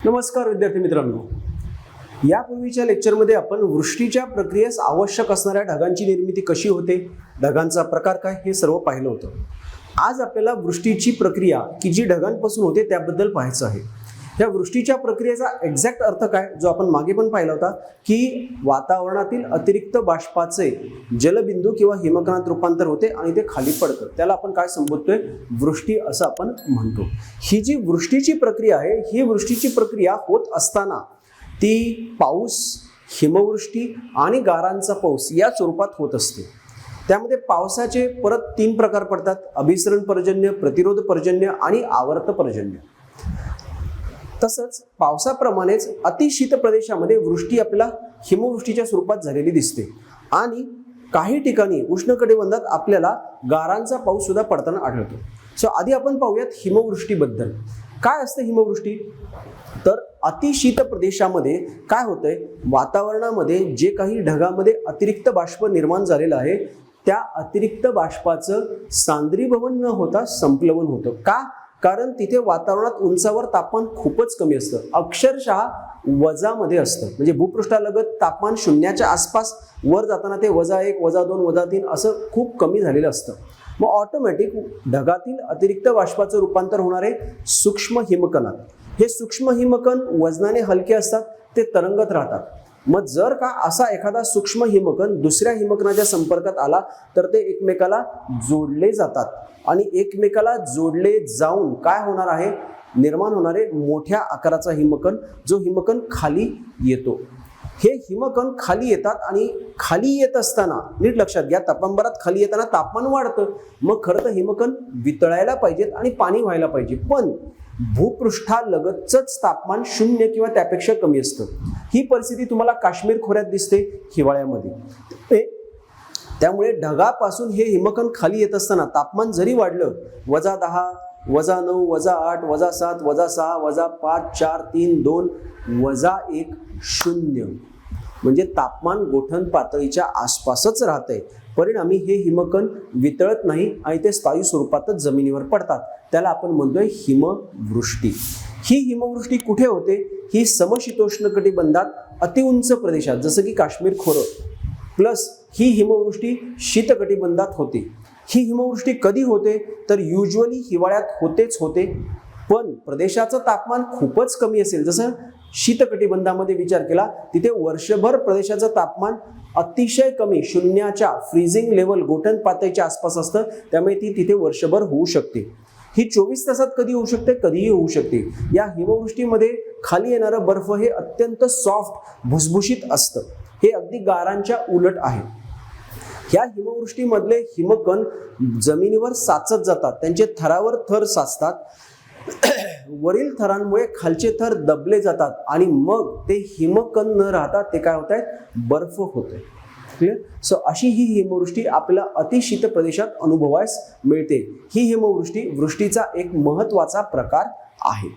नमस्कार विद्यार्थी मित्रांनो, यापूर्वीच्या लेक्चरमध्ये आपण वृष्टीच्या प्रक्रियेस आवश्यक असणाऱ्या ढगांची निर्मिती कशी होते, ढगांचा प्रकार काय हे सर्व पाहिलं होतं. आज आपल्याला वृष्टीची प्रक्रिया की जी ढगांपासून होते त्याबद्दल पाहायचं आहे. या वृष्टीच्या प्रक्रियेचा एक्झॅक्ट अर्थ काय, जो आपण मागे पण पाहिला होता की वातावरणातील अतिरिक्त बाष्पाचे जलबिंदू किंवा हिमकणात रूपांतर होते आणि ते खाली पडतं, त्याला आपण काय संबोधतोय, वृष्टी असं आपण म्हणतो. ही जी वृष्टीची प्रक्रिया आहे, ही वृष्टीची प्रक्रिया होत असताना ती पाऊस, हिमवृष्टी आणि गारांचा पाऊस या स्वरूपात होत असते. त्यामध्ये पावसाचे परत 3 प्रकार पडतात: अभिसरण पर्जन्य, प्रतिरोध पर्जन्य आणि आवर्त पर्जन्य. तसंच पावसाप्रमाणेच अतिशीत प्रदेशामध्ये वृष्टी आपल्याला हिमवृष्टीच्या स्वरूपात झालेली दिसते आणि काही ठिकाणी उष्णकटिबंधात आपल्याला गारांचा पाऊस सुद्धा पडताना आढळतो. सो आधी आपण पाहूयात हिमवृष्टीबद्दल. काय असते हिमवृष्टी? तर अतिशीत प्रदेशामध्ये काय होतंय, वातावरणामध्ये जे काही ढगामध्ये अतिरिक्त बाष्प निर्माण झालेलं आहे, त्या अतिरिक्त बाष्पाचं सांद्रीभवन न होता संप्लवन होतं. का? कारण तिथे वातावरणात उंचावर तापमान खूपच कमी असतं, अक्षरशः वजामध्ये असतं. म्हणजे भूपृष्ठालगत तापमान शून्याच्या आसपास, वर जाताना ते -1, -2, -3 असं खूप कमी झालेलं असतं. मग ऑटोमॅटिक ढगातील अतिरिक्त बाष्पाचं रूपांतर होणारे सूक्ष्म हिमकणात, हे सूक्ष्म हिमकण वजनाने हलके असतात, ते तरंगत राहतात. मग जर का असा एखादा सूक्ष्म हिमकण दुसऱ्या हिमकणाच्या संपर्कात आला तर ते एकमेकाला जोडले जातात आणि एकमेकाला जोडले जाऊन काय होणार आहे, निर्माण होणारे मोठ्या आकाराचा हिमकण, जो हिमकण खाली येतो. हे हिमकण खाली येतात आणि खाली येत असताना नीट लक्षात घ्या, तापमानात खाली येताना तापमान वाढतं. मग खरं तर हिमकण वितळायला पाहिजेत आणि पाणी व्हायला पाहिजे, पण भूपृष्ठालगतच तापमान 0 किंवा त्यापेक्षा कमी असतं. ही परिस्थिती तुम्हाला काश्मीर खोऱ्यात दिसते हिवाळ्यामध्ये. त्यामुळे ढगापासून हे हिमकण खाली येत असताना तापमान जरी वाढलं, -10, -9, -8, -7, -6, -5, 4, 3, 2, -1, 0, म्हणजे तापमान गोठण पातळीच्या आसपासच राहतंय. परिणामी हे हिमकण वितळत नाही आणि ते स्थायी स्वरूपातच जमिनीवर पडतात. त्याला आपण म्हणतोय हिमवृष्टी. ही हिमवृष्टी कुठे होते? ही समशीतोष्ण कटिबंधात अतिउंच प्रदेशात, जसं की काश्मीर खोरं, प्लस ही हिमवृष्टी शीतकटिबंधात होते. ही हिमवृष्टी कधी होते? तर युजली हिवाळ्यात होते, पण प्रदेशाचं तापमान खूपच कमी असेल, जसं शीतकटिबंधामध्ये विचार केला, तिथे वर्षभर प्रदेशाचं तापमान अतिशय कमी, शून्याच्या फ्रीजिंग लेवल, गोठण पातळीच्या आसपास असतं. त्यामुळे ती तिथे वर्षभर होऊ शकते. ही 24 तासात कधी होऊ शकते? कधीही होऊ शकते. या हिमवृष्टीमध्ये खाली येणारं बर्फ हे अत्यंत सॉफ्ट, भुसभुशीत असतं. हे अगदी गारांच्या उलट आहे. ह्या हिमवृष्टीमधले हिमकण जमिनीवर साचत जातात, त्यांचे थरावर थर साचतात. वरील थरांमुळे खालचे थर दबले जातात आणि मग ते हिमकण न राहता ते काय होत आहेत, बर्फ होतोय. क्लिअर? सो अशी ही हिमवृष्टी आपल्याला अतिशीत प्रदेशात अनुभवायला मिळते. ही हिमवृष्टी वृष्टीचा एक महत्त्वाचा प्रकार आहे.